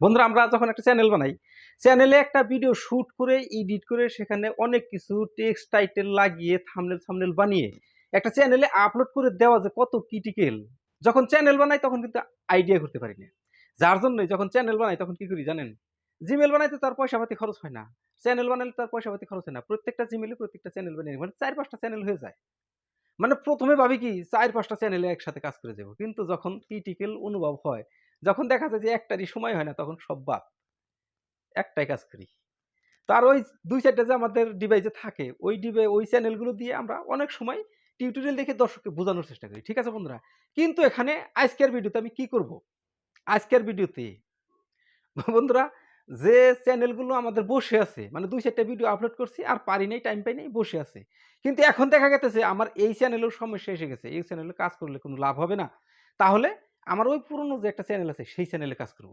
বন্ধুরা আমরা যখন একটা চ্যানেল বানাই, চ্যানেলে একটা ভিডিও শুট করে, এডিট করে সেখানে অনেক কিছু টেক্সট টাইটেল লাগিয়ে থাম্বনেল বানিয়ে একটা চ্যানেলে আপলোড করে দেওয়া যে কত ক্রিটিক্যাল। যখন চ্যানেল বানাই তখন কিন্তু আইডিয়া করতে পারি না। যার জন্যই যখন চ্যানেল বানাই তখন কি করি জানেন? জিমেইল বানাইতে তার পয়সা-পাতি খরচ হয় না। চ্যানেল বানাইলে তার পয়সা-পাতি খরচ হয় না। প্রত্যেকটা জিমেইলে প্রত্যেকটা চ্যানেল বানিয়ে মানে ৪-৫ টা চ্যানেল হয়ে যায়। মানে ১ম এ ভাবি কি ৪-৫ টা চ্যানেলে একসাথে কাজ করে যাবো। কিন্তু যখন ক্রিটিক্যাল অনুভব হয়, যখন দেখা যায় যে একটারই সময় হয় না তখন সব বাদ। একটাই কাজ করি। তো আর ওই ২-৪ টা যে আমাদের ডিভাইসে থাকে, ওই চ্যানেলগুলো দিয়ে আমরা অনেক সময় টিউটোরিয়াল দেখে দর্শককে বোঝানোর চেষ্টা করি। ঠিক আছে বন্ধুরা? কিন্তু এখানে আজকের ভিডিওতে আমি কি করব? আজকের ভিডিওতে বন্ধুরা যে চ্যানেলগুলো আমাদের বসে আছে, মানে ২-৪ টা ভিডিও আপলোড করছি আর পারি নাই, টাইম পাই নাই, বসে আছে। কিন্তু এখন দেখা গেতেছে আমার এই চ্যানেলেও সমস্যা এসে গেছে। এই চ্যানেলে কাজ করলে কোনো লাভ হবে না। তাহলে আমার ওই পুরনো যে একটা চ্যানেল আছে সেই চ্যানেলে কাজ করব।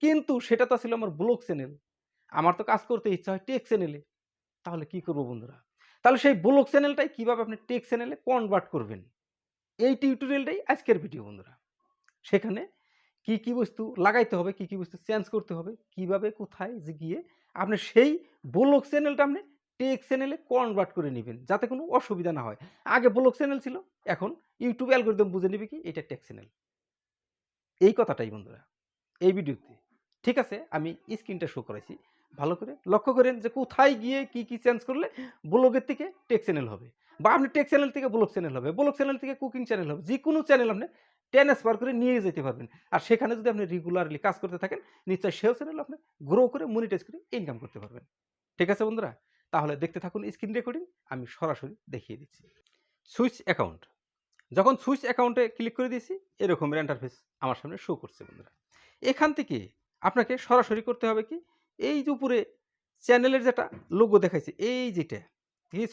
কিন্তু সেটা তো ছিল আমার ব্লগ চ্যানেল। আমার তো কাজ করতে ইচ্ছা হয় টেক চ্যানেলে। তাহলে কি করব বন্ধুরা? তাহলে সেই ব্লগ চ্যানেলটাই কিভাবে আপনি টেক চ্যানেলে কনভার্ট করবেন? এই টিউটোরিয়ালটাই আজকের ভিডিও বন্ধুরা। সেখানে কি বস্তু লাগাইতে হবে, কি বস্তু চেঞ্জ করতে হবে, কিভাবে কোথায় যে গিয়ে আপনি সেই ব্লগ চ্যানেলটা আপনি টেক চ্যানেলে কনভার্ট করে নিবেন। যাতে কোনো অসুবিধা না হয়। আগে ব্লগ চ্যানেল ছিল, এখন YouTube অ্যালগরিদম বুঝে নিবে কি এটা টেক চ্যানেল। এই কথাটাই বন্ধুরা। এই ভিডিওতে। ঠিক আছে? আমি স্ক্রিনটা শো করাইছি। ভালো করে লক্ষ্য করেন যে কোথায় গিয়ে কি চেঞ্জ করলে ব্লগের থেকে টেক চ্যানেল হবে। বা আপনি টেক চ্যানেল থেকে ব্লগ চ্যানেল হবে। ব্লগ চ্যানেল থেকে কুকিং চ্যানেল হবে। যেকোনো চ্যানেল আপনি ট্রান্সফার করে নিয়ে যেতে পারবেন। আর সেখানে যদি আপনি রেগুলারলি কাজ করতে থাকেন, নিশ্চয়ই সেও চ্যানেল আপনি গ্রো করে মনিটাইজ করে ইনকাম করতে পারবেন। ঠিক আছে বন্ধুরা? তাহলে দেখতে থাকুন স্ক্রিন রেকর্ডিং। আমি সরাসরি দেখিয়ে দিচ্ছি। Switch account. যখন সুইচ অ্যাকাউন্টে ক্লিক করে দিয়েছি, এরকমের ইন্টারফেস আমার সামনে শো করছে বন্ধুরা। এখান থেকে আপনাকে সরাসরি করতে হবে কি, এই যে উপরে চ্যানেলের যেটা লোগো দেখাইছে, এই যেটা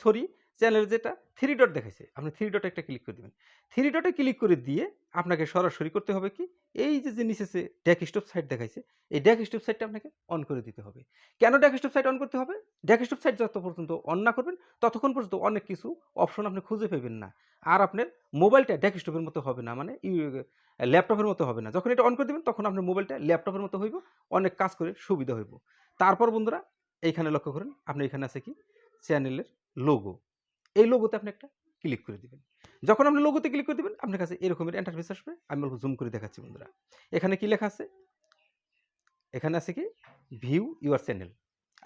সরি চ্যানেলের যেটা 3 ডট দেখাইছে, আপনি 3 ডটে একটা ক্লিক করে দিবেন। 3 ডটে ক্লিক করে দিয়ে আপনাকে সরাসরি করতে হবে কি, এই যে নিচে যে ডেস্কটপ সাইট দেখাইছে, এই ডেস্কটপ সাইটটা আপনাকে অন করে দিতে হবে। কেন ডেস্কটপ সাইট অন করতে হবে? ডেস্কটপ সাইট যত পর্যন্ত অন না করবেন, ততক্ষণ পর্যন্ত অনেক কিছু অপশন আপনি খুঁজে পাবেন না। আর আপনার মোবাইলটা ডেস্কটপের মতো হবে না। মানে ল্যাপটপের মতো হবে না। যখন এটা অন করে দিবেন তখন আপনার মোবাইলটা ল্যাপটপের মতো হইব। অনেক কাজ করে সুবিধা হইব। তারপর বন্ধুরা এইখানে লক্ষ্য করেন, আপনি এখানে আছে কি চ্যানেলের লোগো। এই লোগোতে আপনি একটা ক্লিক করে দিবেন। যখন আপনি লোগোতে ক্লিক করে দিবেন আপনার কাছে এরকমের ইন্টারফেস আসবে। আমি অল্প জুম করে দেখাচ্ছি বন্ধুরা। এখানে কি লেখা আছে? এখানে আছে কি ভিউ ইউর চ্যানেল।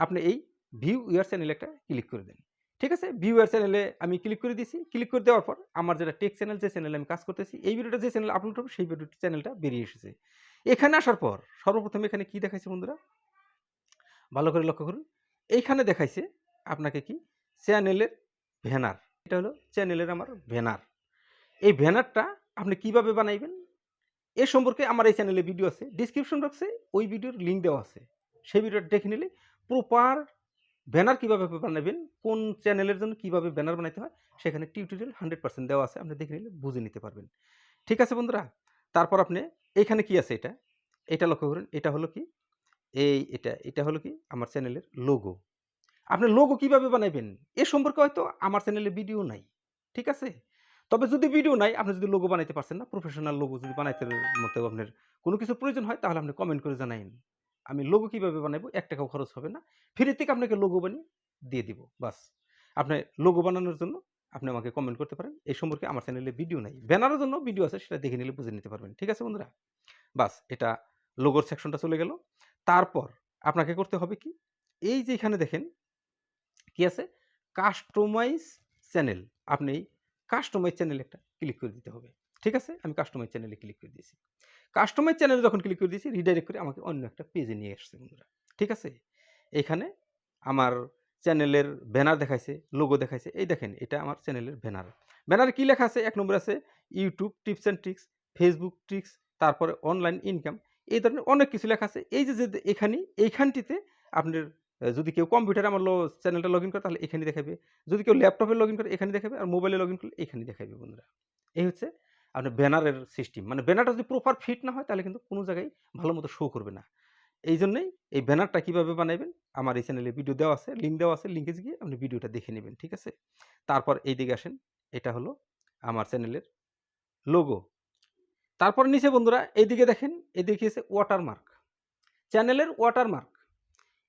আপনি এই ভিউ ইউর চ্যানেলে একটা ক্লিক করে দেন। ঠিক আছে? ভিউ ইউর চ্যানেলে আমি ক্লিক করে দিয়েছি। ক্লিক করে দেওয়ার পর আমার যেটা টেক চ্যানেল, যে চ্যানেলে আমি কাজ করতেছি, এই ভিডিওটা যে চ্যানেলে আপলোড হবে সেই ভিডিওর চ্যানেলটা বেরিয়ে এসেছে। এখানে আসার পর সর্বপ্রথম এখানে কি দেখাইছে বন্ধুরা? ভালো করে লক্ষ্য করুন। এইখানে দেখাইছে আপনাকে কি চ্যানেলের ব্যানার। এটা হলো চ্যানেলের আমার ব্যানার। এই ব্যানারটা আপনি কিভাবে বানাইবেন এ সম্পর্কে আমার এই চ্যানেলে ভিডিও আছে। ডেসক্রিপশন বক্সে ওই ভিডিওর লিঙ্ক দেওয়া আছে। সেই ভিডিওটা দেখে নিলে প্রপার ব্যানার কিভাবে বানাবেন, কোন চ্যানেলের জন্য কিভাবে ব্যানার বানাইতে হয় সেখানে টিউটোরিয়াল 100% দেওয়া আছে। আপনি দেখে নিলে বুঝে নিতে পারবেন। ঠিক আছে বন্ধুরা? তারপর আপনি এইখানে কি আছে এটা? এটা লক্ষ্য করুন। এটা হলো কি এটা হলো কি আমার চ্যানেলের লোগো। আপনি লোগো কিভাবে বানাইবেন এ সম্পর্কে হয়তো আমার চ্যানেলে ভিডিও নাই। ঠিক আছে? তবে যদি ভিডিও নাই, আপনি যদি লোগো বানাইতে পারছেন না, প্রফেশনাল লোগো যদি বানাইতে মতো আপনার কোনো কিছু প্রয়োজন হয় তাহলে আপনি কমেন্ট করে জানাইন। আমি লোগো কিভাবে বানাইবো ৳১ টাকাও খরচ হবে না। ফ্রি থেকে আপনাকে লোগো বানিয়ে দিয়ে দিব। বাস। আপনি লোগো বানানোর জন্য আপনি আমাকে কমেন্ট করতে পারেন। এই সম্পর্কে আমার চ্যানেলে ভিডিও নাই। ব্যানারের জন্য ভিডিও আছে, সেটা দেখে নিলে বুঝে নিতে পারবেন। ঠিক আছে বন্ধুরা? বাস, এটা লোগোর সেকশনটা চলে গেল। তারপর আপনাকে করতে হবে কি? এই যে এখানে দেখেন কি আছে? Customise channel. আপনি কাস্টমাইজ চ্যানেলে একটা ক্লিক করে দিতে হবে। ঠিক আছে? আমি কাস্টমাইজ চ্যানেলে ক্লিক করে দিয়েছি। কাস্টমাইজ চ্যানেলে যখন ক্লিক করে দিয়েছি, রিডাইরেক্ট করে আমাকে অন্য একটা পেজে নিয়ে আসছে বন্ধুরা। ঠিক আছে? এখানে আমার চ্যানেলের ব্যানার দেখাইছে, লোগো দেখাইছে। এই দেখেন এটা আমার চ্যানেলের ব্যানার। ব্যানারে কি লেখা আছে? ১ নম্বরে আছে YouTube tips and tricks, Facebook tricks, তারপরে অনলাইন ইনকাম। এই ধরনের অনেক কিছু লেখা আছে। এই যে এইখানটিতে আপনার যদি কেউ কম্পিউটারে আমার চ্যানেলটা লগইন করে তাহলে এখানেই দেখাবে। যদি কেউ ল্যাপটপে লগইন করে এখানে দেখাবে। আর মোবাইলে লগইন করলে এখানেই দেখাবে বন্ধুরা। এই হচ্ছে আপনার ব্যানারের সিস্টেম। মানে ব্যানারটা যদি প্রপার ফিট না হয় তাহলে কিন্তু কোনো জায়গায় ভালোমতো শো করবে না। এইজন্যই এই ব্যানারটা কিভাবে বানাইবেন আমার এই চ্যানেলে ভিডিও দেওয়া আছে, লিঙ্ক দেওয়া আছে। লিঙ্কে গিয়ে আপনি ভিডিওটা দেখে নিবেন। ঠিক আছে? তারপর এইদিকে আসেন। এটা হলো আমার চ্যানেলের লোগো। তারপর নিচে বন্ধুরা এইদিকে দেখেন, এদিকে আছে ওয়াটারমার্ক। চ্যানেলের ওয়াটারমার্ক,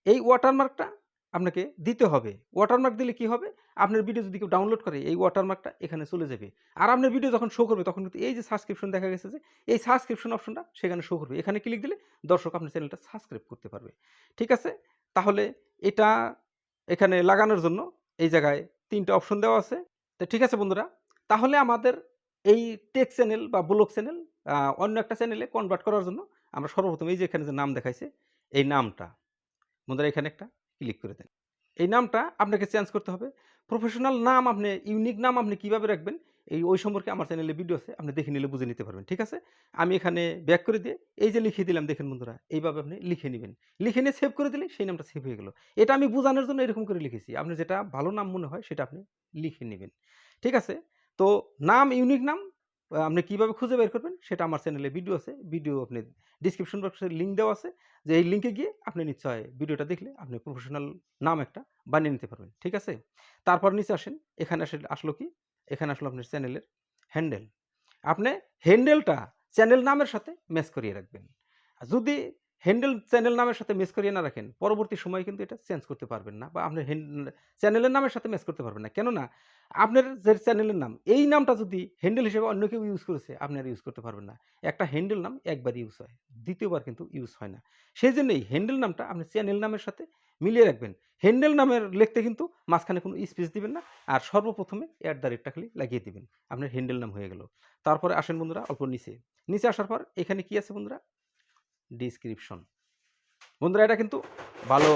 এই ওয়াটারমার্কটা আপনাকে দিতে হবে। ওয়াটারমার্ক দিলে কি হবে? আপনার ভিডিও যদি কেউ ডাউনলোড করে এই ওয়াটারমার্কটা এখানে চলে যাবে। আর আপনার ভিডিও যখন শো করবে তখন কিন্তু এই যে সাবস্ক্রিপশন দেখা গেছে যে এই সাবস্ক্রিপশন অপশনটা সেখানে শো করবে। এখানে ক্লিক দিলে দর্শক আপনার চ্যানেলটা সাবস্ক্রাইব করতে পারবে। ঠিক আছে? তাহলে এটা এখানে লাগানোর জন্য এই জায়গায় ৩ টা অপশন দেওয়া আছে। তো ঠিক আছে বন্ধুরা, তাহলে আমাদের এই টেক চ্যানেল বা ব্লগ চ্যানেল অন্য একটা চ্যানেলে কনভার্ট করার জন্য আমরা সর্বপ্রথম এই যে এখানে যে নাম দেখাইছে এই নামটা বন্ধুরা এখানে একটা ক্লিক করে দেন। এই নামটা আপনাকে চেঞ্জ করতে হবে। প্রফেশনাল নাম আপনি ইউনিক নাম আপনি কিভাবে রাখবেন ওই সম্পর্কে আমার চ্যানেলে ভিডিও আছে। আপনি দেখে নিলে বুঝে নিতে পারবেন। ঠিক আছে? আমি এখানে ব্যাক করে দিয়ে এই যে লিখে দিলাম দেখেন বন্ধুরা, এইভাবে আপনি লিখে নিবেন। লিখে নিয়ে সেভ করে দিলে সেই নামটা সেভ হয়ে গেল। এটা আমি বোঝানোর জন্য এরকম করে লিখেছি। আপনার যেটা ভালো নাম মনে হয় সেটা আপনি লিখে নিবেন। ঠিক আছে? তো নাম ইউনিক নাম আপনি কিভাবে খুঁজে বের করবেন সেটা আমার চ্যানেলে ভিডিও আছে। ভিডিও আপনি ডেসক্রিপশন বক্সে লিংক দেওয়া আছে। যে এই লিংকে গিয়ে আপনি নিশ্চয় ভিডিওটা দেখলে আপনি প্রফেশনাল নাম একটা বানিয়ে নিতে পারবেন। ঠিক আছে? তারপর নিচে আসেন। এখানে আসলো কি? এখানে আসলো আপনার চ্যানেলের হ্যান্ডেল। আপনি হ্যান্ডেলটা চ্যানেল নামের সাথে ম্যাচ করিয়ে রাখবেন। যদি হ্যান্ডেল চ্যানেল নামের সাথে ম্যাচ করিয়ে না রাখেন, পরবর্তী সময়ে কিন্তু এটা চেঞ্জ করতে পারবেন না বা আপনার চ্যানেলের নামের সাথে ম্যাচ করতে পারবেন না। কেননা আপনার যে চ্যানেলের নাম, এই নামটা যদি হ্যান্ডেল হিসেবে অন্য কেউ ইউজ করেছে, আপনি আর ইউজ করতে পারবেন না। একটা হ্যান্ডেল নাম একবার ইউজ হয়, দ্বিতীয়বার কিন্তু ইউজ হয় না। সেইজন্যই হ্যান্ডেল নামটা আপনি চ্যানেল নামের সাথে মিলিয়ে রাখবেন। হ্যান্ডেল নামের লিখতে কিন্তু মাঝখানে কোনো স্পেস দিবেন না। আর সর্বপ্রথমে @ খালি লাগিয়ে দিবেন। আপনার হ্যান্ডেল নাম হয়ে গেল। তারপরে আসেন বন্ধুরা অল্প নিচে। নিচে আসার পর এখানে কি আছে বন্ধুরা? ডেসক্রিপশন। বন্ধুরা এটা কিন্তু ভালো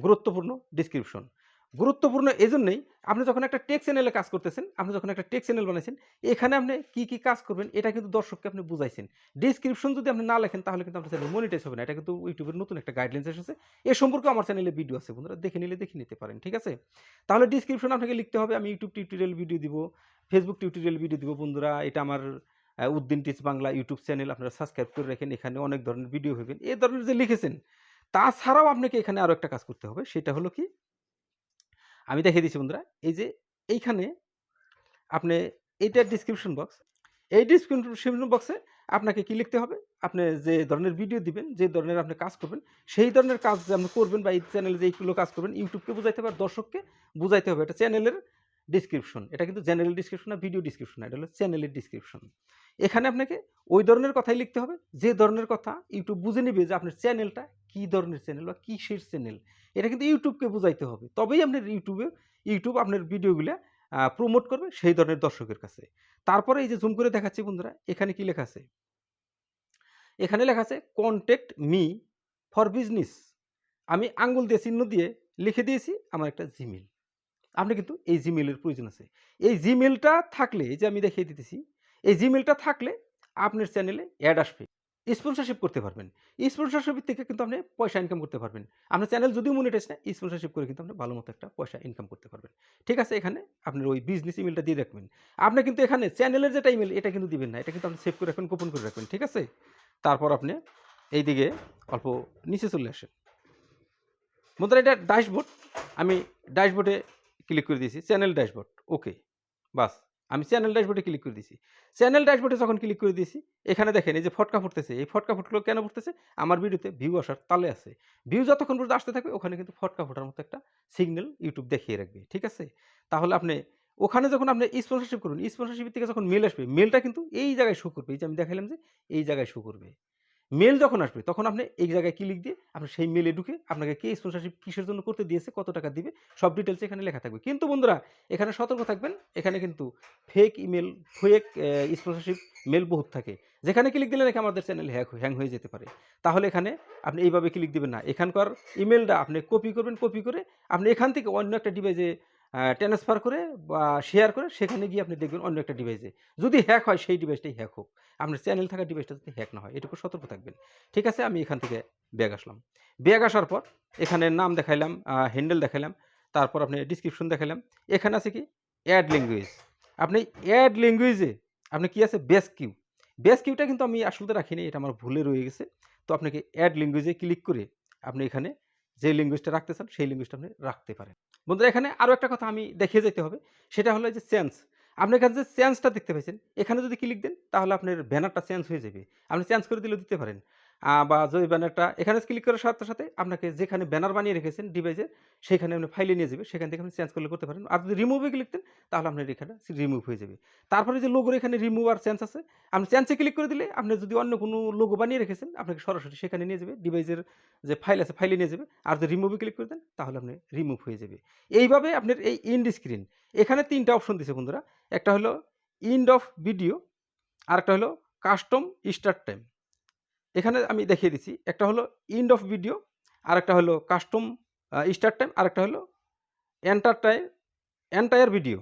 গুরুত্বপূর্ণ ডেসক্রিপশন। গুরুত্বপূর্ণ এজন্যই আপনি যখন একটা টেক চ্যানেলে কাজ করতেছেন, আপনি যখন একটা টেক চ্যানেল বানাইছেন, এখানে আপনি কি কাজ করবেন এটা কিন্তু দর্শককে আপনি বুঝাইছেন। ডেসক্রিপশন যদি আপনি না লেখেন তাহলে কিন্তু আপনার চ্যানেল মনিটাইজ হবে না। এটা কিন্তু ইউটিউবের নতুন একটা গাইডলাইনস এসেছে। এ সম্পর্কে আমার চ্যানেলে ভিডিও আছে বন্ধুরা, দেখে নিতে পারেন। ঠিক আছে? তাহলে ডেসক্রিপশন আপনাকে লিখতে হবে আমি ইউটিউব টিউটোরিয়াল ভিডিও দিব, ফেসবুক টিউটোরিয়াল ভিডিও দিব বন্ধুরা। এটা আমার Uddin teach Bangla YouTube channel, আপনারা সাবস্ক্রাইব করে রাখেন। এখানে অনেক ধরনের ভিডিও পাবেন। এই ধরনের যে লিখেছেন তাছাড়াও আপনাকে এখানে আরো একটা কাজ করতে হবে। সেটা হলো কি? আমি দেখিয়ে দিচ্ছি বন্ধুরা। এই যে এইখানে আপনি এইটার ডেসক্রিপশন বক্স। এই ডেসক্রিপশন বক্সে আপনাকে কি লিখতে হবে? আপনি যে ধরনের ভিডিও দিবেন, যে ধরনের আপনি কাজ করবেন, সেই ধরনের কাজ যে আপনি করবেন বা এই চ্যানেলে যে এইগুলো কাজ করবেন, ইউটিউবকে বুঝাইতে হবে আর দর্শককে বুঝাইতে হবে। এটা চ্যানেলের ডেসক্রিপশন। এটা কিন্তু জেনারেল ডেসক্রিপশন না, ভিডিও ডেসক্রিপশন না। এটা হলো চ্যানেলের ডেসক্রিপশন। এখানে আপনাকে ওই ধরনের কথাই লিখতে হবে যে ধরনের কথা ইউটিউব বুঝে নিবে যে আপনার চ্যানেলটা কি ধরনের চ্যানেল বা কিসের চ্যানেল। এটা কিন্তু ইউটিউবকে বুঝাইতে হবে। তবেই আপনার ইউটিউব আপনার ভিডিওগুলা প্রমোট করবে সেই ধরনের দর্শকের কাছে। তারপরে এই যে জুম করে দেখাচ্ছি বন্ধুরা, এখানে কি লেখা আছে? এখানে লেখা আছে কনট্যাক্ট মি ফর বিজনেস। আমি আঙ্গুল দিয়ে চিহ্ন দিয়ে লিখে দিয়েছি আমার একটা জিমেইল। আপনি কিন্তু এই জিমেইলের প্রয়োজন আছে। এই জিমেইলটা থাকলে এই যে আমি দেখিয়ে দিতেছি, এই জিমেইলটা থাকলে আপনার চ্যানেলে অ্যাড আসবে। স্পন্সরশিপ করতে পারবেন। স্পন্সরশিপ থেকে কিন্তু আপনি পয়সা ইনকাম করতে পারবেন। আপনার চ্যানেল যদিও মনিটাইজ না, স্পন্সরশিপ করে কিন্তু আপনি ভালো মতো একটা পয়সা ইনকাম করতে পারবেন। ঠিক আছে? এখানে আপনার ওই বিজনেস ইমেইলটা দিয়ে রাখবেন। আপনি কিন্তু এখানে চ্যানেলের যেটা ইমেইল এটা কিন্তু দিবেন না। এটা কিন্তু আপনি সেভ করে রাখবেন, গোপন করে রাখবেন। ঠিক আছে? তারপর আপনি এইদিকে অল্প নিচে চলে আসেন। বন্ধুরা এটা ড্যাশবোর্ড। আমি ড্যাশবোর্ডে ক্লিক করে দিয়েছি। Channel dashboard. ওকে। বাস। আমি চ্যানেল ড্যাশবোর্ডে ক্লিক করে দিয়েছি। চ্যানেল ড্যাশবোর্ডে যখন ক্লিক করে দিয়েছি, এখানে দেখেন এই যে ফটকা ফুটতেছে। এই ফটকা ফুটগুলো কেন ফুটতেছে? আমার ভিডিওতে ভিউ আসার তালে আছে। ভিউ যতক্ষণ পর্যন্ত আসতে থাকবে ওখানে কিন্তু ফটকা ফোটার মতো একটা সিগন্যাল ইউটিউব দেখিয়ে রাখবে। ঠিক আছে? তাহলে আপনি ওখানে যখন আপনি স্পন্সরশিপ করবেন, স্পন্সরশিপ থেকে যখন মেইল আসবে, মেইলটা কিন্তু এই জায়গায় শো করবে। এই যে আমি দেখাইলাম যে এই জায়গায় শো করবে। মেইল যখন আসবে তখন আপনি এই জায়গায় ক্লিক দিয়ে আপনি সেই মেইলে ঢুকে আপনাকে কে স্পন্সরশিপ কিসের জন্য করতে দিয়েছে, কত টাকা দিবে সব ডিটেইলস এখানে লেখা থাকবে। কিন্তু বন্ধুরা এখানে সতর্ক থাকবেন, এখানে কিন্তু fake email, fake sponsorship mail বহুত থাকে। যেখানে ক্লিক দিলে নাকি আমাদের চ্যানেল হ্যাং হয়ে যেতে পারে। তাহলে এখানে আপনি এইভাবে ক্লিক দিবেন না। এখানকার ইমেইলটা আপনি কপি করবেন, কপি করে আপনি এখান থেকে অন্য একটা ডিভাইসে ট্রান্সফার করে বা শেয়ার করে সেখানে গিয়ে আপনি দেখবেন অন্য একটা ডিভাইসে। যদি হ্যাক হয় সেই ডিভাইসটাই হ্যাক হোক। আপনার চ্যানেল থাকা ডিভাইসটা যাতে হ্যাক না হয় এটুকু সতর্ক থাকবেন। ঠিক আছে? আমি এখান থেকে ব্যাক আসলাম। ব্যাক আসার পর এখানে নাম দেখাইলাম, হ্যান্ডেল দেখাইলাম, তারপর আপনি ডেসক্রিপশন দেখাইলাম। এখানে আছে কি? Add language. আপনি অ্যাড ল্যাঙ্গুয়েজে আপনি কি আছে? Base Q. বেস কিউটা কিন্তু আমি আসলে রাখিনি, এটা আমার ভুলে রয়ে গেছে। তো আপনাকে অ্যাড ল্যাঙ্গুয়েজে ক্লিক করে আপনি এখানে যে ল্যাঙ্গুয়েজটা রাখতে চান সেই ল্যাঙ্গুয়েজটা আপনি রাখতে পারেন। বন্ধুরা এখানে আরো একটা কথা আমি দেখিয়ে যেতে হবে। সেটা হলো এই যে চেঞ্জ। আপনি এখানে যে চেঞ্জটা দেখতে পাচ্ছেন, এখানে যদি ক্লিক দেন তাহলে আপনার ব্যানারটা চেঞ্জ হয়ে যাবে। আপনি চেঞ্জ করে দিলেও দিতে পারেন। বা যে ব্যানারটা এখানে ক্লিক করার সাথে, সাথে আপনাকে যেখানে ব্যানার বানিয়ে রেখেছেন ডিভাইসে সেখানে আপনি ফাইলে নিয়ে যাবে। সেখান থেকে আপনি চেঞ্জ করলে করতে পারেন। আর যদি রিমুভ এ ক্লিক দেন তাহলে আপনার এখানে রিমুভ হয়ে যাবে। তারপরে যে লোগোর এখানে রিমুভ আর চেঞ্জ আছে, আপনি চেঞ্জ এ ক্লিক করে দিলে আপনি যদি অন্য কোনো লোগো বানিয়ে রেখেছেন আপনাকে সরাসরি সেখানে নিয়ে যাবে। ডিভাইসের যে ফাইল আছে ফাইলে নিয়ে যাবে। আর যদি রিমুভ এ ক্লিক করে দেন তাহলে আপনি রিমুভ হয়ে যাবে। এইভাবে আপনার এই এন্ড স্ক্রিন এখানে ৩ টা অপশন দিছে বন্ধুরা। একটা হলো এন্ড অফ ভিডিও, আরেকটা হলো কাস্টম স্টার্ট টাইম। এখানে আমি দেখিয়ে দিচ্ছি। একটা হলো এন্ড অফ ভিডিও, আরেকটা হলো কাস্টম স্টার্ট টাইম, আরেকটা হলো enter time entire video.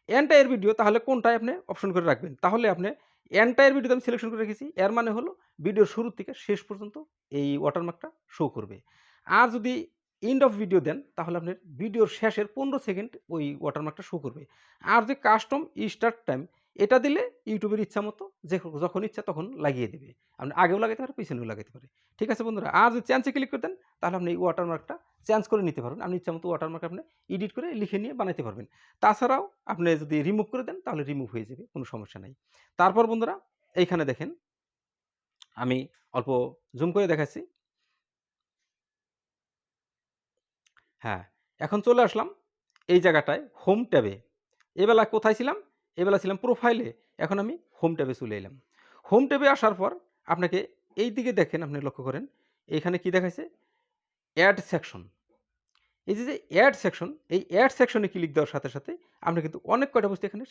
Entire video তাহলে কোনটায় আপনি অপশন করে রাখবেন? তাহলে আপনি এন্টায়ার ভিডিওতে আমি সিলেকশন করে রেখেছি। এর মানে হলো ভিডিওর শুরু থেকে শেষ পর্যন্ত এই ওয়াটারমার্কটা শো করবে। আর যদি এন্ড অফ ভিডিও দেন তাহলে আপনার ভিডিওর শেষের ১৫ সেকেন্ড ওই ওয়াটারমার্কটা শো করবে। আর যে কাস্টম স্টার্ট টাইম এটা দিলে ইউটিউবের ইচ্ছামতো যখন ইচ্ছা তখন লাগিয়ে দিবে। আপনি আগেও লাগাইতে পারে, পিছনেও লাগাইতে পারে। ঠিক আছে বন্ধুরা? আর যদি চেঞ্জ এ ক্লিক করে দেন তাহলে আপনি এই ওয়াটারমার্কটা চেঞ্জ করে নিতে পারবেন। আপনি ইচ্ছামতো ওয়াটারমার্ক আপনি এডিট করে লিখে নিয়ে বানাইতে পারবেন। তাছাড়াও আপনি যদি রিমুভ করে দেন তাহলে রিমুভ হয়ে যাবে, কোনো সমস্যা নাই। তারপর বন্ধুরা এইখানে দেখেন আমি অল্প জুম করে দেখাচ্ছি। হ্যাঁ, এখন চলে আসলাম এই জায়গাটায় হোম ট্যাবে। এবেলা কোথায় ছিলাম? এবেলা ছিলাম প্রোফাইলে। এখন আমি হোম ট্যাবে চলে এলাম। হোম ট্যাবে আসার পর আপনাকে এই দিকে দেখেন, আপনি লক্ষ্য করেন এইখানে কি দেখাইছে? Add section. এই যে অ্যাড সেকশন, এই অ্যাড সেকশনে ক্লিক দেওয়ার সাথে, সাথে আপনি কিন্তু অনেক কয়টা বস্তু এখানে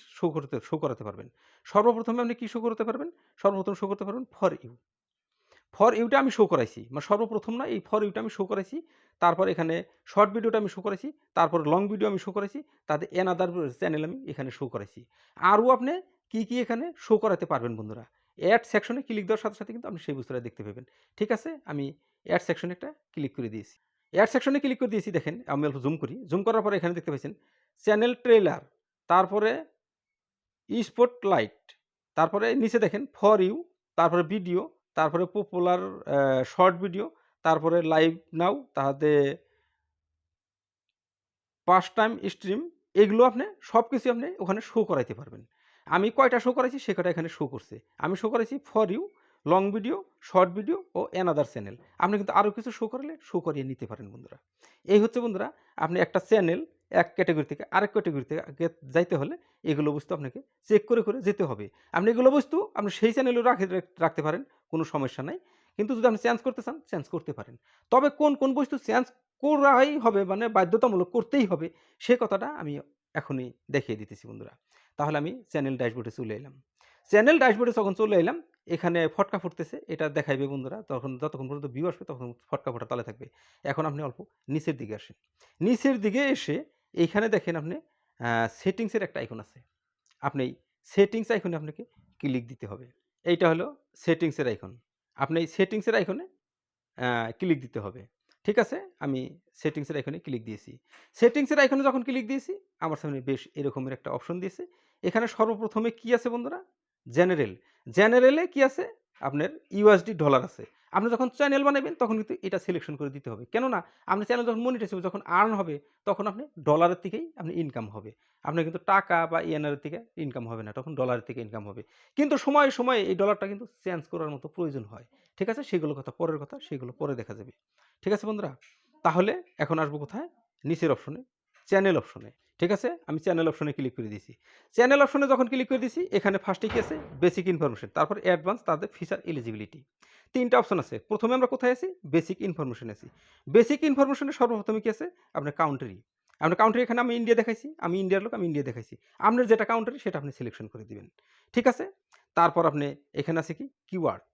শো করাতে পারবেন। সর্বপ্রথমে আপনি কি শো করতে পারবেন? সর্বপ্রথম শো করতে পারবেন ফর ইউ। ফর ইউটা আমি শো করাইছি। মানে সর্বপ্রথম না, এই ফর ইউটা আমি শো করাইছি। তারপর এখানে শর্ট ভিডিওটা আমি শো করাইছি। তারপর লং ভিডিও আমি শো করাইছি। তাতে অ্যানাদার চ্যানেল আমি এখানে শো করাইছি। আরও আপনি কি এখানে শো করাতে পারবেন বন্ধুরা। অ্যাড সেকশনে ক্লিক দেওয়ার সাথে, সাথে কিন্তু আপনি সেই বস্তুটা দেখতে পাবেন। ঠিক আছে? আমি অ্যাড সেকশনে একটা ক্লিক করে দিয়েছি। অ্যাড সেকশনে ক্লিক করে দিয়েছি দেখেন, আমি অল্প জুম করি। জুম করার পরে এখানে দেখতে পাচ্ছেন চ্যানেল ট্রেইলার, তারপরে স্পটলাইট, তারপরে নিচে দেখেন ফর ইউ, তারপরে ভিডিও, তারপরে পপুলার শর্ট ভিডিও, তারপরে লাইভ নাও, তাতে পাস্ট টাইম স্ট্রিম, এগুলো আপনি সবকিছু আপনি ওখানে শো করাইতে পারবেন। আমি কয়টা শো করাইছি সে কয়টা এখানে শো করছে। আমি শো করাইছি for you, long video, short video ও অ্যানাদার চ্যানেল। আপনি কিন্তু আরও কিছু শো করালে শো করিয়ে নিতে পারেন বন্ধুরা। এই হচ্ছে বন্ধুরা আপনি একটা চ্যানেল এক ক্যাটেগরি থেকে আরেক ক্যাটেগরিতে যাইতে হলে এগুলো বস্তু আপনাকে চেক করে, করে যেতে হবে। আপনি এগুলো বস্তু আপনি সেই চ্যানেলেও রাখতে পারেন, কোনো সমস্যা নাই। কিন্তু যদি আপনি চেঞ্জ করতে চান, চেঞ্জ করতে পারেন। তবে কোন বস্তু চেঞ্জ করাই হবে, মানে বাধ্যতামূলক করতেই হবে, সে কথাটা আমি এখনই দেখিয়ে দিতেছি বন্ধুরা। তাহলে আমি চ্যানেল ড্যাশবোর্ডে চলে এলাম। চ্যানেল ড্যাশবোর্ডে যখন চলে এলাম, এখানে ফটকা ফুটতেছে, এটা দেখাইবে বন্ধুরা। তখন যতক্ষণ পর্যন্ত ভিউ আসবে তখন ফটকা ফোটা তালে থাকবে। এখন আপনি অল্প নিচের দিকে আসেন। নিচের দিকে এসে এইখানে দেখেন আপনি সেটিংসের একটা আইকন আছে। আপনি এই সেটিংস আইকনে আপনাকে ক্লিক দিতে হবে। এইটা হলো সেটিংসের আইকন। আপনি এই সেটিংসের আইকনে ক্লিক দিতে হবে। ঠিক আছে? আমি সেটিংসের আইকনে ক্লিক দিয়েছি। সেটিংসের আইকনে যখন ক্লিক দিয়েছি, আমার সামনে বেশ এরকমের একটা অপশন দিয়েছে। এখানে সর্বপ্রথমে কি আছে বন্ধুরা? জেনারেল। জেনারেলে কি আছে? আপনার USD ডলার আছে। আপনি যখন চ্যানেল বানাবেন তখন কিন্তু এটা সিলেকশন করে দিতে হবে। কেননা আপনার চ্যানেল যখন মনিটাইজ হবে, যখন আর্ন হবে তখন আপনি ডলারের থেকেই আপনি ইনকাম হবে। আপনার কিন্তু টাকা বা ইয়েনের থেকে ইনকাম হবে না। তখন ডলারের থেকে ইনকাম হবে। কিন্তু সময়ে, সময়ে এই ডলারটা কিন্তু চেঞ্জ করার মতো প্রয়োজন হয়। ঠিক আছে? সেগুলোর কথা পরের কথা, সেগুলো পরে দেখা যাবে। ঠিক আছে বন্ধুরা? তাহলে এখন আসবো কোথায়? নিচের অপশনে, চ্যানেল অপশনে। ঠিক আছে? আমি চ্যানেল অপশনে ক্লিক করে দিয়েছি। চ্যানেল অপশনে যখন ক্লিক করে দিয়েছি, এখানে ফার্স্টে কি আছে? বেসিক ইনফরমেশন, তারপর অ্যাডভান্স, তাদের ফিচার এলিজিবিলিটি। ৩ টা অপশন আছে। প্রথমে আমরা কোথায় আছি? বেসিক ইনফরমেশনে আছি। বেসিক ইনফরমেশনে সর্বপ্রথমে কি আছে? আপনার কাউন্ট্রি। আপনার কাউন্ট্রি এখানে আমি ইন্ডিয়া দেখাইছি। আমি ইন্ডিয়ার লোক, আমি ইন্ডিয়া দেখাইছি। আপনার যেটা কাউন্ট্রি সেটা আপনি সিলেকশন করে দিবেন। ঠিক আছে? তারপর আপনি এখানে আছে কি? কিওয়ার্ড।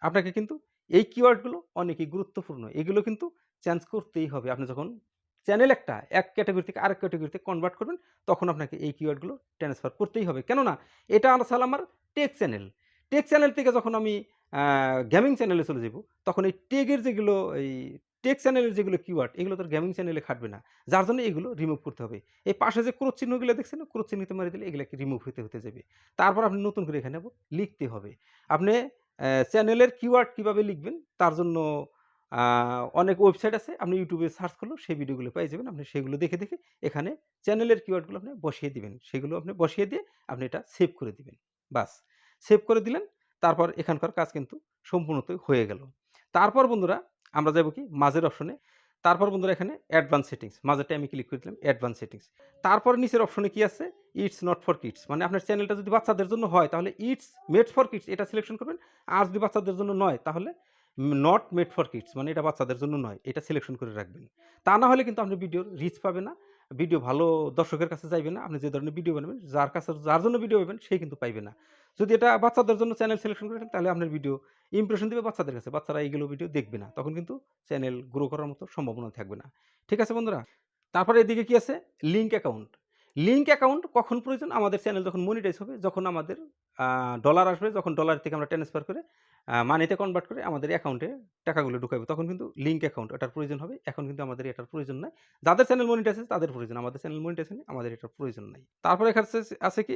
আপনাকে কিন্তু এই কিওয়ার্ডগুলো অনেকই গুরুত্বপূর্ণ। এগুলো কিন্তু চেঞ্জ করতেই হবে। আপনি যখন চ্যানেল একটা এক ক্যাটেগরি থেকে আরেক ক্যাটেগরিতে কনভার্ট করবেন, তখন আপনাকে এই কিওয়ার্ডগুলো ট্রান্সফার করতেই হবে। কেননা এটা আসলে আমার টেক চ্যানেল। টেক চ্যানেল থেকে যখন আমি গেমিং চ্যানেলে চলে যাব, তখন এই টেকের যেগুলো এই টেক চ্যানেলের যেগুলো কিওয়ার্ড, এগুলো তো আর গেমিং চ্যানেলে খাটবে না। যার জন্য এগুলো রিমুভ করতে হবে। এই পাশে যে ক্রস চিহ্নগুলো দেখছেন, ক্রস চিহ্নিত মারি দিলে এগুলাকে রিমুভ হতে যাবে। তারপর আপনি নতুন করে এখানে লিখতে হবে। আপনি চ্যানেলের কিওয়ার্ড কিভাবে লিখবেন তার জন্য আ অনেক ওয়েবসাইট আছে। আপনি YouTube এ সার্চ করলেও সেই ভিডিওগুলো পেয়ে যাবেন। আপনি সেগুলো দেখে, দেখে এখানে চ্যানেলের কিওয়ার্ডগুলো আপনি বসিয়ে দিবেন। সেগুলো আপনি বসিয়ে দিয়ে আপনি এটা সেভ করে দিবেন। বাস! সেভ করে দিলেন। তারপর এখানকার কাজ কিন্তু সম্পূর্ণতই হয়ে গেল। তারপর বন্ধুরা আমরা যাব কি মাঝের অপশনে। তারপর বন্ধুরা এখানে অ্যাডভান্স সেটিংস, মাঝেরটায় আমি ক্লিক করে দিলাম অ্যাডভান্স সেটিংস। তারপর নিচের অপশনে কি আছে? ইটস নট ফর কিডস, মানে আপনার চ্যানেলটা যদি বাচ্চাদের জন্য হয় তাহলে ইটস মেড ফর কিডস এটা সিলেকশন করবেন। আর যদি বাচ্চাদের জন্য নয় তাহলে নট মেড ফর কিডস, মানে এটা বাচ্চাদের জন্য নয়, এটা সিলেকশন করে রাখবেন। তা না হলে কিন্তু আপনি ভিডিওর রিচ পাবে না, ভিডিও ভালো দর্শকের কাছে যাইবে না। আপনি যে ধরনের ভিডিও বানাবেন, যার জন্য ভিডিও বানাবেন সে কিন্তু পাইবে না। যদি এটা বাচ্চাদের জন্য চ্যানেল সিলেকশন করে রাখেন তাহলে আপনার ভিডিও ইমপ্রেশন দিবে বাচ্চাদের কাছে। বাচ্চারা এইগুলো ভিডিও দেখবে না। তখন কিন্তু চ্যানেল গ্রো করার মতো সম্ভাবনা থাকবে না। ঠিক আছে বন্ধুরা? তারপরে এদিকে কি আছে? Link account. লিঙ্ক অ্যাকাউন্ট কখন প্রয়োজন? আমাদের চ্যানেল যখন মনিটাইজ হবে, যখন আমাদের ডলার আসবে, যখন ডলার থেকে আমরা ট্রান্সফার করে মানিতে কনভার্ট করে আমাদের অ্যাকাউন্টে টাকাগুলো ঢুকাইবো, তখন কিন্তু লিঙ্ক অ্যাকাউন্ট এটার প্রয়োজন হবে। এখন কিন্তু আমাদের এটার প্রয়োজন নাই। যাদের চ্যানেল মনিটাইজ আছে তাদের প্রয়োজন। আমাদের চ্যানেল মনিটাইজ নেই, আমাদের এটার প্রয়োজন নাই। তারপরে এখানে আছে কি?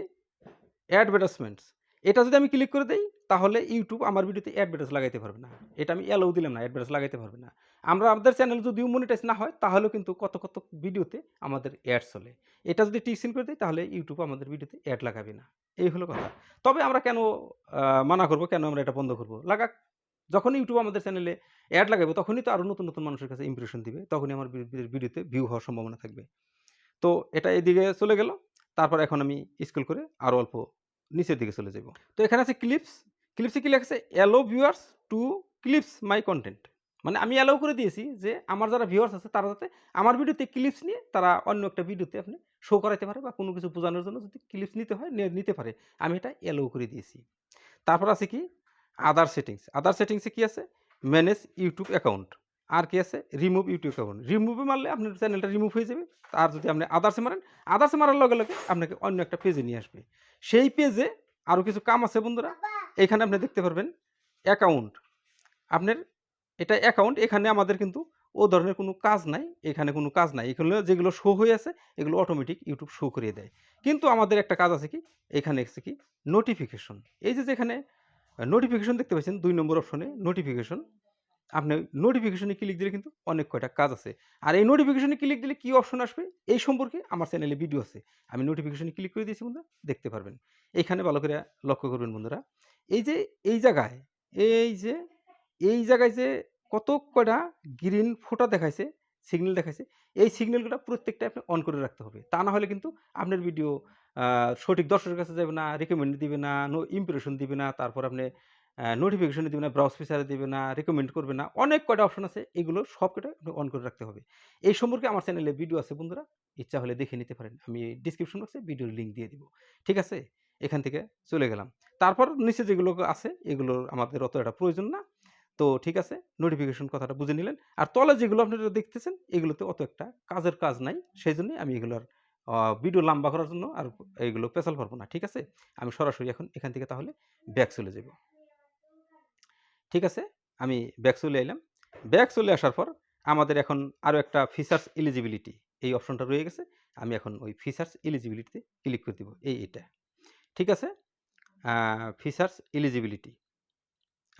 অ্যাডভার্টাইজমেন্টস। এটা যদি আমি ক্লিক করে দেই তাহলে ইউটিউব আমার ভিডিওতে অ্যাডভার্টাইজ লাগাইতে পারবে না। এটা আমি অ্যালাউ দিলাম না, অ্যাডভার্টাইজ লাগাইতে পারবে না। আমাদের চ্যানেল যদিও মনিটাইজ না হয় তাহলেও কিন্তু কত ভিডিওতে আমাদের অ্যাড চলে। এটা যদি টিক চিহ্ন করে দেই তাহলে ইউটিউব আমাদের ভিডিওতে অ্যাড লাগাবে না। এই হলো কথা। তবে আমরা কেন মানা করব? কেন আমরা এটা বন্ধ করব? লাগাক। যখন ইউটিউব আমাদের চ্যানেলে অ্যাড লাগাবে তখনই তো আরো নতুন মানুষের কাছে ইমপ্রেশন দিবে। তখনই আমার ভিডিওতে ভিউ হওয়ার সম্ভাবনা থাকবে। তো এটা এদিকে চলে গেল। তারপর এখন আমি স্ক্রল করে আরো অল্প নিচের দিকে চলে যাব। তো এখানে আছে ক্লিপস। ক্লিপসে কি লেখা আছে? অ্যালো ভিউয়ার্স টু ক্লিপস মাই কনটেন্ট। মানে আমি অ্যালাউ করে দিয়েছি যে আমার যারা ভিউয়ার্স আছে তারা যাতে আমার ভিডিওতে ক্লিপস নিয়ে তারা অন্য একটা ভিডিওতে আপনি শো করাইতে পারে বা কোনো কিছু বোঝানোর জন্য যদি ক্লিপস নিতে হয় নিতে পারে। আমি এটা অ্যালাউ করে দিয়েছি। তারপর আছে কি? আদার সেটিংস। আদার সেটিংসে কি আছে? Manage YouTube account. আর কি আছে? Remove YouTube account. রিমুভে মারলে আপনার চ্যানেলটা রিমুভ হয়ে যাবে। আর যদি আপনি আদার্সে মারেন, আদার্সে মারার লগে আপনাকে অন্য একটা পেজে নিয়ে আসবে। সেই পেজে আরো কিছু কাম আছে বন্ধুরা। এখানে আপনি দেখতে পারবেন অ্যাকাউন্ট। আপনার এটা অ্যাকাউন্ট, এখানে আমাদের কিন্তু ও ধরনের কোনো কাজ নাই। এখানে কোনো কাজ নাই। এগুলো যেগুলো শো হয়ে আছে এগুলো অটোমেটিক ইউটিউব শো করিয়ে দেয়। কিন্তু আমাদের একটা কাজ আছে কি? এখানে আছে কি? নোটিফিকেশন। এই যে যেখানে নোটিফিকেশন দেখতে পাচ্ছেন ২ নম্বর অপশনে নোটিফিকেশন। আপনি নোটিফিকেশনে ক্লিক দিলে কিন্তু অনেক কয়টা কাজ আছে। আর এই নোটিফিকেশনে ক্লিক দিলে কি অপশন আসবে এই সম্পর্কে আমার চ্যানেলে ভিডিও আছে। আমি নোটিফিকেশনে ক্লিক করে দিয়েছি বন্ধুরা, দেখতে পারবেন। এইখানে ভালো করে লক্ষ্য করবেন বন্ধুরা। এই যে এই জায়গায়, এই যে এই জায়গায় যে কত কয়টা গ্রিন ফোঁটা দেখাইছে, সিগন্যাল দেখাইছে, এই সিগন্যালগুলা প্রত্যেকটা আপনি অন করে রাখতে হবে। তা না হলে কিন্তু আপনার ভিডিও সঠিক দর্শকের কাছে যাবে না, রিকমেন্ড দিবে না, ইমপ্রেশন দিবে না, তারপর আপনি নোটিফিকেশন দিবে না, ব্রাউজ ফিচারে দিবে না, রিকমেন্ড করবে না। অনেক কয়টা অপশন আছে, এগুলো সবকটা আপনি অন করে রাখতে হবে। এই সম্পর্কে আমার চ্যানেলে ভিডিও আছে বন্ধুরা, ইচ্ছা হলে দেখে নিতে পারেন। আমি ডেসক্রিপশন বক্সে ভিডিওর লিঙ্ক দিয়ে দিব। ঠিক আছে? এখান থেকে চলে গেলাম। তারপর নিচে যেগুলো আছে এগুলোর আমাদের অত একটা প্রয়োজন না। তো ঠিক আছে, নোটিফিকেশন কথাটা বুঝে নিলেন। আর তলে যেগুলো আপনারা দেখতেছেন এগুলোতে অত একটা কাজের কাজ নাই। সেজন্যই আমি এগুলোর ভিডিও লম্বা করার জন্য আর এইগুলো পেছাল পারব না। ঠিক আছে? আমি সরাসরি এখন এখান থেকে তাহলে ব্যাক চলে যাব। ঠিক আছে? আমি ব্যাক চলে আইলাম। ব্যাক চলে আসার পর আমাদের এখন আরো একটা ফিচারস এলিজিবিলিটি এই অপশনটা রয়ে গেছে। আমি এখন ওই ফিচারস এলিজিবিলিটিতে ক্লিক করে দিব। এটা। ঠিক আছে? Features eligibility.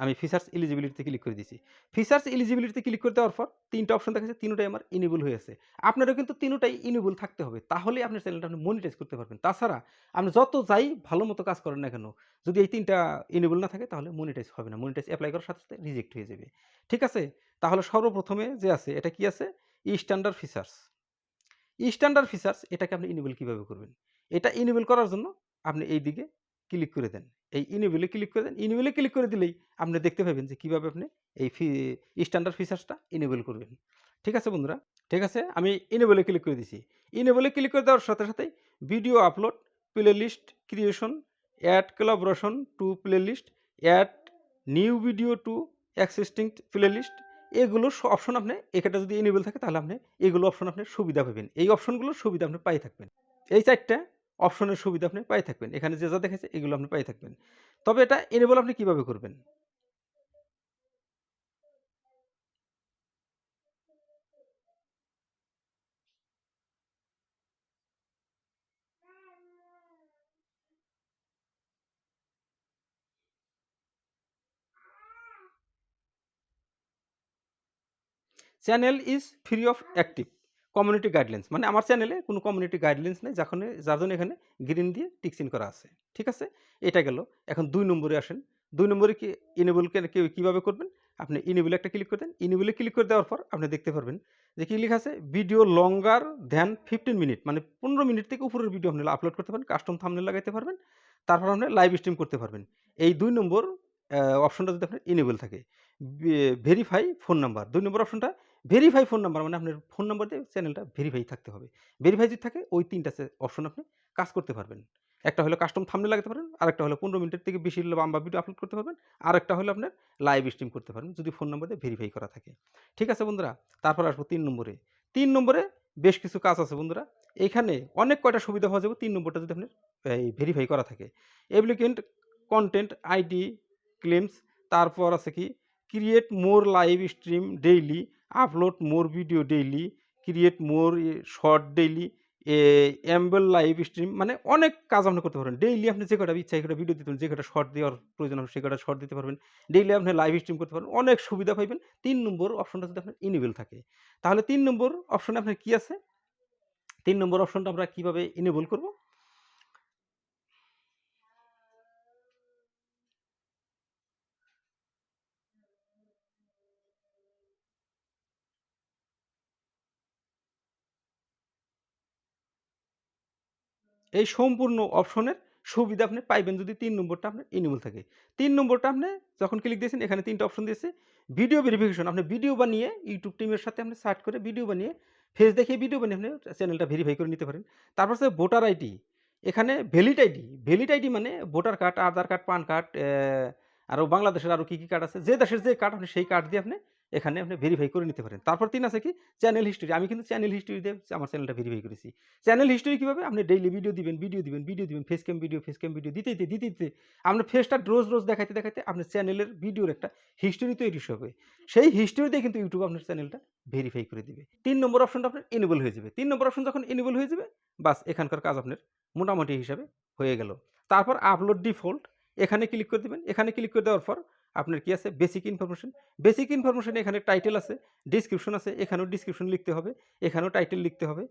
আমি ফিচারস এলিজিবিলিটিতে ক্লিক করে দিয়েছি। ফিচারস এলিজিবিলিটিতে ক্লিক করে দেওয়ার পর ৩ টা অপশন দেখাচ্ছে, ৩ টাই আমার ইনেবল হয়ে আছে। আপনারও কিন্তু ৩ টাই ইনেবল থাকতে হবে। তাহলেই আপনার চ্যানেলটা আপনি মনিটাইজ করতে পারবেন। তাছাড়া আপনি যত যাই ভালো মতো কাজ করেন না কেন, যদি এই ৩ টা ইনেবল না থাকে তাহলে মনিটাইজ হবে না। মনিটাইজ এপ্লাই করার সাথে রিজেক্ট হয়ে যাবে। ঠিক আছে? তাহলে সর্বপ্রথমে যে আছে এটা কি আছে? Standard features. স্ট্যান্ডার্ড ফিচারস এটাকে আপনি ইনেবল কিভাবে করবেন? এটা ইনেবল করার জন্য আপনি এই দিকে ক্লিক করে দেন। এই ইনেবলে ক্লিক করে দেন। ইনেবলে ক্লিক করে দিলেই আপনি দেখতে পাবেন যে কিভাবে আপনি এই স্ট্যান্ডার্ড ফিচারসটা ইনেবল করবেন। ঠিক আছে বন্ধুরা? ঠিক আছে? আমি ইনেবলে ক্লিক করে দিছি। ইনেবলে ক্লিক করে দেওয়ার সাথে video upload, playlist creation, add collaboration to playlist, add new video to existing playlist, এগুলো অপশন আপনি এখানটা যদি এনেবল থাকে তাহলে আপনি এগুলো অপশন আপনি সুবিধা পাবেন। এই অপশনগুলোর সুবিধা আপনি পাই থাকবেন। এই ৪ টা অপশনের সুবিধা আপনি পাই থাকবেন। এখানে যে যা দেখাইছে এগুলো আপনি পাই থাকবেন। তবে এটা এনেবল আপনি কিভাবে করবেন? Channel is free of active community guidelines, মানে আমার চ্যানেলে কোনো কমিউনিটি গাইডলাইনস নেই, যার জন্য এখানে গ্রিন দিয়ে টিক চিহ্ন করা আছে। ঠিক আছে? এটা গেল। এখন ২ নম্বরে আসেন। ২ নম্বরে কি এনেবল কিভাবে করবেন? আপনি ইনেবল একটা ক্লিক করে দেন। ইনেবলে ক্লিক করে দেওয়ার পর আপনি দেখতে পারবেন যে কি লেখা আছে, ভিডিও লঙ্গার দ্যান 15 মিনিট, মানে 15 মিনিট থেকে উপরের ভিডিও আপনি আপলোড করতে পারেন, কাস্টম থাম্বনেল লাগাইতে পারবেন। তারপর আপনি লাইভ স্ট্রিম করতে পারবেন। এই ২ নম্বর অপশনটা যদি আপনার ইনেবল থাকে। ভেরিফাই ফোন নাম্বার ২ নম্বর অপশনটা, ভেরিফাই ফোন নাম্বার মানে আপনার ফোন নাম্বার দিয়ে চ্যানেলটা ভেরিফাই থাকতে হবে। ভেরিফাই যদি থাকে ওই ৩ টা অপশন আপনি কাজ করতে পারবেন। একটা হলো কাস্টম থাম্বনেল লাগাতে পারেন, আরেকটা হলো ১৫ মিনিটের থেকে বেশি লম্বা ভিডিও আপলোড করতে পারবেন, আরেকটা হলো আপনার লাইভ স্ট্রিম করতে পারবেন যদি ফোন নাম্বার দিয়ে ভেরিফাই করা থাকে। ঠিক আছে বন্ধুরা? তারপর আসবো ৩ নম্বরে। ৩ নম্বরে বেশ কিছু কাজ আছে বন্ধুরা। এখানে অনেক কয়টা সুবিধা পাওয়া যাবে ৩ নম্বরটা যদি আপনার এই ভেরিফাই করা থাকে। অ্যাপ্লিকেন্ট কনটেন্ট আইডি ক্লেমস, তারপর আছে কি create more live stream daily, upload more video daily, create more short daily, enable live stream, মানে অনেক কাজ আপনি করতে পারবেন। ডেইলি আপনি যে কটা ইচ্ছা এই কটা ভিডিও দিতে পারেন, যে কটা শর্ট দেওয়ার প্রয়োজন হবে সে কটা শর্ট দিতে পারবেন। ডেইলি আপনি লাইভ স্ট্রিম করতে পারবেন। অনেক সুবিধা পাইবেন ৩ নম্বর অপশনটা যদি আপনার ইনেবল থাকে। তাহলে ৩ নম্বর অপশনে আপনার কি আছে? ৩ নম্বর অপশনটা আমরা কিভাবে ইনেবল করব? এই সম্পূর্ণ অপশনের সুবিধা আপনি পাইবেন যদি ৩ নম্বরটা আপনার ইনেবল থাকে। ৩ নম্বরটা আপনি যখন ক্লিক দিয়েছেন এখানে ৩ টা অপশন দিয়েছে। ভিডিও ভেরিফিকেশন, আপনি ভিডিও বানিয়ে YouTube টিমের সাথে আপনি সার্চ করে ভিডিও বানিয়ে ফেস দেখিয়ে ভিডিও বানিয়ে আপনি চ্যানেলটা ভেরিফাই করে নিতে পারেন। তারপর হচ্ছে ভোটার আইডি। এখানে ভ্যালিড আইডি। ভ্যালিড আইডি মানে ভোটার কার্ড, আধার কার্ড, পান কার্ড, আরো বাংলাদেশের আরো কি কার্ড আছে? যে দেশের যে কার্ড আপনি সেই কার্ড দিয়ে আপনি এখানে আপনি ভেরিফাই করে নিতে পারেন। তারপর ৩ আছে কি চ্যানেল হিস্টরি। আমি কিন্তু চ্যানেল হিস্টরি দিয়ে আমার চ্যানেলটা ভেরিফাই করেছি। চ্যানেল হিস্টরি কিভাবে? আপনি ডেইলি ভিডিও দিবেন, ফেস ক্যাম ভিডিও দিতে আপনার ফেসটা রোজ দেখাইতে আপনার চ্যানেলের ভিডিওর একটা হিস্টরি তৈরি হবে। সেই হিস্টরি দিয়ে কিন্তু YouTube আপনার চ্যানেলটা ভেরিফাই করে দিবে। ৩ নম্বর অপশনটা আপনার এনেবল হয়ে যাবে। ৩ নম্বর অপশন যখন এনেবল হয়ে যাবে, বাস এখানকার কাজ আপনার মোটামুটি হিসাবে হয়ে গেল। তারপর আপলোড ডিফল্ট, এখানে ক্লিক করে দিবেন। এখানে ক্লিক করে দেওয়ার পর আপনার কি আছে? Basic information. বেসিক ইনফরমেশন এখানে টাইটেল আছে, ডেসক্রিপশন আছে। এখানেও ডেসক্রিপশন লিখতে হবে, এখানেও টাইটেল লিখতে হবে।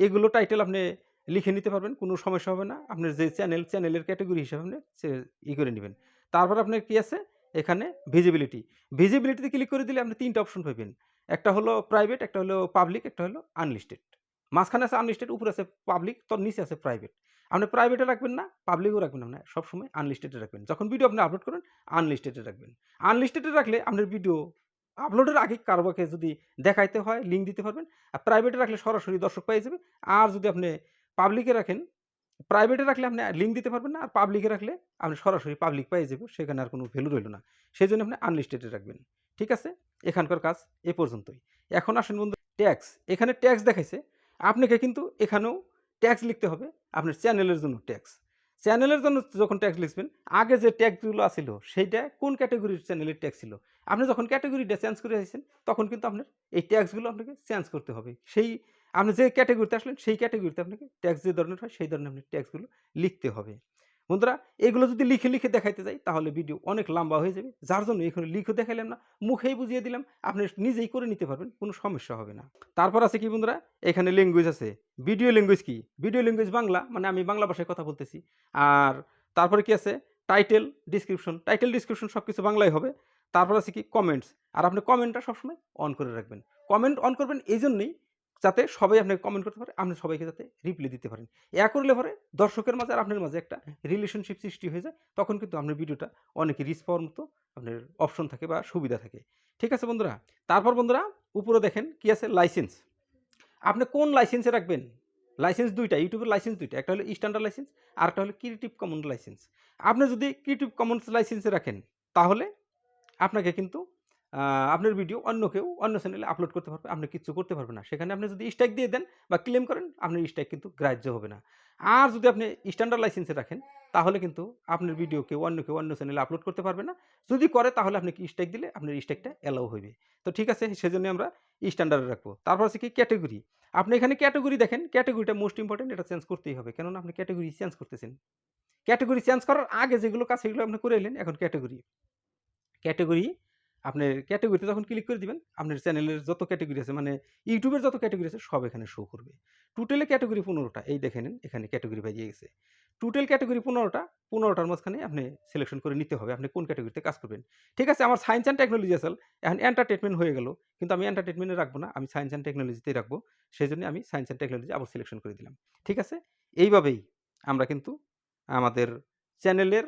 এগুলো টাইটেল আপনি লিখে নিতে পারবেন, কোনো সমস্যা হবে না। আপনার যে চ্যানেলের ক্যাটেগরি হিসাবে আপনি করে নিবেন। তারপর আপনার কি আছে? এখানে ভিজিবিলিটি। ভিজিবিলিটিতে ক্লিক করে দিলে আপনি ৩ টা অপশন পাবেন। একটা হলো প্রাইভেট, একটা হলো পাবলিক, একটা হলো আনলিস্টেড। মাঝখানে আছে আনলিস্টেড, উপরে আছে পাবলিক, তোর নিচে আছে প্রাইভেট। আপনি প্রাইভেটে রাখবেন না, পাবলিকও রাখবেন না, সবসময় আনলিস্টেডে রাখবেন। যখন ভিডিও আপনি আপলোড করেন আনলিস্টেডে রাখবেন। আনলিস্টেডে রাখলে আপনার ভিডিও আপলোডের আগে কারোকে যদি দেখাইতে হয় লিঙ্ক দিতে পারবেন। আর প্রাইভেটে রাখলে সরাসরি দর্শক পেয়ে যাবে। আর যদি আপনি পাবলিকে রাখেন, প্রাইভেটে রাখলে আপনি লিঙ্ক দিতে পারবেন না, আর পাবলিকে রাখলে আপনি সরাসরি পাবলিক পেয়ে যাবে, সেখানে আর কোনো ভ্যালু রইল না। সেজন্য আপনি আনলিস্টেডে রাখবেন। ঠিক আছে? এখানকার কাজ এ পর্যন্তই। এখন আসেন বন্ধু ট্যাক্স। এখানে ট্যাক্স দেখাইছে। আপনাকে কিন্তু এখানেও ট্যাক্স লিখতে হবে। আপনার চ্যানেলের জন্য ট্যাক্স। চ্যানেলের জন্য যখন ট্যাক্স লিখবেন, আগে যে ট্যাক্সগুলো আছিল সেইটা কোন ক্যাটেগরির চ্যানেলের ট্যাক্স ছিল। আপনি যখন ক্যাটেগরিটা চেঞ্জ করে আসছেন তখন কিন্তু আপনার এই ট্যাক্সগুলো আপনাকে চেঞ্জ করতে হবে। সেই আপনি যে ক্যাটেগরিতে আসলেন সেই ক্যাটেগরিতে আপনাকে ট্যাক্স যে ধরনের হয় সেই ধরনের আপনি ট্যাক্সগুলো লিখতে হবে। বন্ধুরা, এগুলো যদি লিখে দেখাইতে যাই তাহলে ভিডিও অনেক লম্বা হয়ে যাবে। যার জন্য এখানে লিখে দেখাইলাম না, মুখেই বুঝিয়ে দিলাম। আপনি নিজেই করে নিতে পারবেন, কোনো সমস্যা হবে না। তারপর আছে কি বন্ধুরা? এখানে ল্যাঙ্গুয়েজ আছে। ভিডিও ল্যাঙ্গুয়েজ কি? ভিডিও ল্যাঙ্গুয়েজ বাংলা, মানে আমি বাংলা ভাষায় কথা বলতেছি। আর তারপরে কি আছে? Title, description. টাইটেল, ডেসক্রিপশন সবকিছু বাংলায় হবে। তারপর আছে কি? কমেন্টস। আর আপনি কমেন্টটা সবসময় অন করে রাখবেন। কমেন্ট অন করবেন এইজন্যই যাতে সবাই আপনাকে কমেন্ট করতে পারে, আপনি সবাইকে যাতে রিপ্লাই দিতে পারেন। করলে পরে দর্শকের মাঝে আর আপনার মাঝে একটা রিলেশনশিপ সৃষ্টি হয়ে যায়। তখন কিন্তু আপনার ভিডিওটা অনেকে রিচ পাওয়ার মতো আপনার অপশন থাকে বা সুবিধা থাকে। ঠিক আছে বন্ধুরা? তারপর বন্ধুরা উপরে দেখেন কি আছে? লাইসেন্স। আপনি কোন লাইসেন্সে রাখবেন? লাইসেন্স ২ টা, ইউটিউবের লাইসেন্স ২ টা। একটা হলো স্ট্যান্ডার্ড লাইসেন্স, আরেকটা হলো ক্রিয়েটিভ কমন্স লাইসেন্স। আপনি যদি ক্রিয়েটিভ কমন্স লাইসেন্সে রাখেন তাহলে আপনাকে কিন্তু আপনার ভিডিও অন্য কেউ অন্য চ্যানেলে আপলোড করতে পারবে। আপনি কিচ্ছু করতে পারবেন না। সেখানে আপনি যদি স্ট্রাইক দিয়ে দেন বা ক্লেম করেন, আপনার স্ট্রাইক কিন্তু গ্রাহ্য হবে না। আর যদি আপনি স্ট্যান্ডার্ড লাইসেন্সে রাখেন, তাহলে কিন্তু আপনার ভিডিও কেউ অন্য চ্যানেলে আপলোড করতে পারবে না। যদি করে তাহলে আপনি স্ট্রাইক দিলে আপনার স্ট্রাইকটা অ্যালাউ হইবে। তো ঠিক আছে, সেজন্য আমরা স্ট্যান্ডার্ডে রাখবো। তারপর আছে কি? ক্যাটেগরি। আপনি এখানে ক্যাটেগরি দেখেন, ক্যাটেগরিটা মোস্ট ইম্পর্টেন্ট, এটা চেঞ্জ করতেই হবে। কেননা আপনি ক্যাটেগরি চেঞ্জ করতেছেন। ক্যাটেগরি চেঞ্জ করার আগে যেগুলো কাজ সেগুলো আপনি করে এলেন, এখন ক্যাটেগরি। ক্যাটেগরি আপনার ক্যাটেগরিতে যখন ক্লিক করে দিবেন, আপনার চ্যানেলের যত ক্যাটেগরি আছে মানে ইউটিউবের যত ক্যাটেগরি আছে সব এখানে শো করবে। টোটালে ক্যাটেগরি ১৫ টা। এই দেখে নেন এখানে ক্যাটেগরি বেরিয়ে গেছে। টোটাল ক্যাটেগরি ১৫ টা, ১৫ টার মাঝখানে আপনি সিলেকশন করে নিতে হবে আপনি কোন ক্যাটেগরিতে কাজ করবেন। ঠিক আছে? আমার সায়েন্স অ্যান্ড টেকনোলজি আছে, এখন এন্টারটেইনমেন্ট হয়ে গেল। কিন্তু আমি এন্টারটেইনমেন্ট এ রাখবো না। আমি সায়েন্স অ্যান্ড টেকনোলজিতেই রাখবো। সেজন্য আমি সায়েন্স অ্যান্ড টেকনোলজি আবার সিলেকশন করে দিলাম। ঠিক আছে? এইভাবেই আমরা কিন্তু আমাদের চ্যানেলের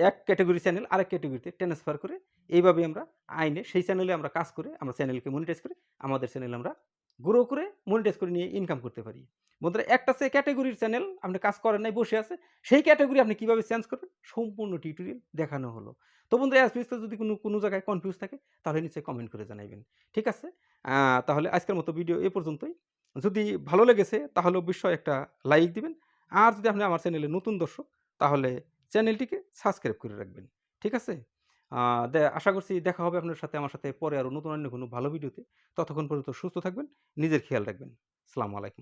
এক ক্যাটেগরি চ্যানেল আরেক ক্যাটেগরিতে ট্রান্সফার করে এইভাবেই আমরা আইনে সেই চ্যানেলে আমরা কাজ করে আমরা চ্যানেলকে মনিটাইজ করে আমাদের চ্যানেল আমরা গ্রো করে মনিটাইজ করে নিয়ে ইনকাম করতে পারি। বন্ধুরা একটা ক্যাটেগরির চ্যানেল আপনি কাজ করেন নাই বসে আছে, সেই ক্যাটেগরি আপনি কিভাবে চেঞ্জ করবেন সম্পূর্ণ টিউটোরিয়াল দেখানো হলো। তো বন্ধুরা এস বিস্তারিত যদি কোনো জায়গায় কনফিউজ থাকে তাহলে নিচে কমেন্ট করে জানাইবেন। ঠিক আছে? তাহলে আজকের মতো ভিডিও এ পর্যন্তই। যদি ভালো লেগেছে তাহলে অবশ্যই একটা লাইক দিবেন। আর যদি আপনি আমার চ্যানেলে নতুন দর্শক তাহলে চ্যানেলটিকে সাবস্ক্রাইব করে রাখবেন। ঠিক আছে? আ আশা করছি দেখা হবে আপনার সাথে আমার সাথে পরে আরো নতুন অন্য কোনো ভালো ভিডিওতে। ততক্ষণ পর্যন্ত সুস্থ থাকবেন, নিজের খেয়াল রাখবেন। আসসালামু আলাইকুম।